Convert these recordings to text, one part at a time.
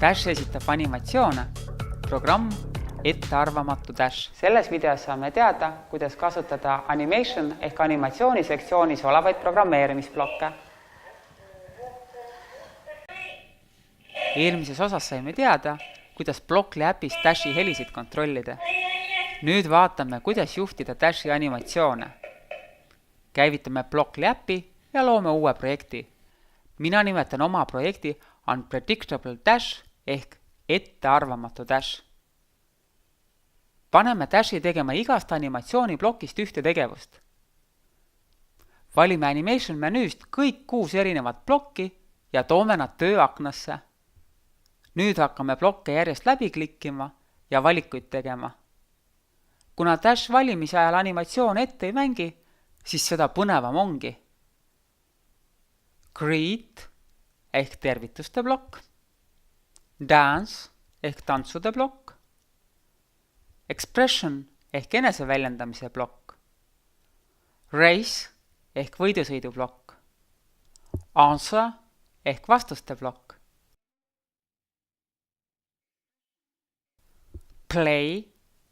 Dash esitab animatsioone. Programm Ettearvamatu Dash. Selles videos saame teada, kuidas kasutada animation ehk animatsioonisektsioonis olevaid programmeerimisblokke. Eelmises osas saime teada, kuidas Blockly äpis Dashi helisid kontrollida. Nüüd vaatame, kuidas juhtida Dashi animatsioone. Käivitame Blockly äpi ja loome uue projekti. Mina nimetan oma projekti Unpredictable Dash ehk Ettearvamatu Dash. Paneme Dashi tegema igast animatsiooniblokist ühte tegevust. Valime Animation menüüst kõik 6 erinevat blokki ja toome nad tööaknasse. Nüüd hakkame blokke järjest läbi klikkima ja valikuid tegema. Kuna Dash valimise ajal animatsioon ette ei mängi, siis seda põnevam ongi. Greet ehk tervituste blokk, Dance ehk tantsude blokk, Expression ehk eneseväljendamise blokk, Race ehk võidusõidu blokk, Answer ehk vastuste blokk, Play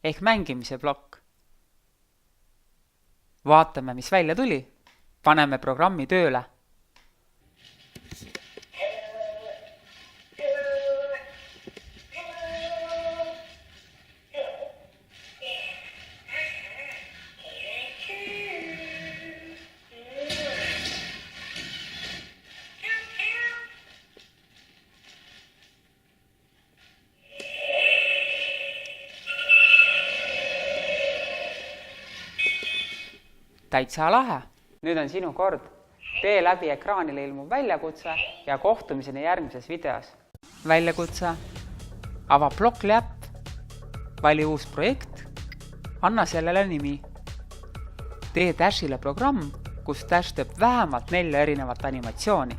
ehk mängimise blokk. Vaatame, mis välja tuli. Paneme programmi tööle. Täitsa lahe. Nüüd on sinu kord. Tee läbi ekraanile ilmuv väljakutse ja kohtumiseni järgmises videos. Väljakutse. Ava Blockly äpp. Vali uus projekt. Anna sellele nimi. Tee Dashile programm, kus Dash teeb vähemalt 4 erinevat animatsiooni.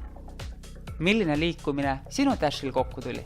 Milline liikumine sinu Dashil kokku tuli?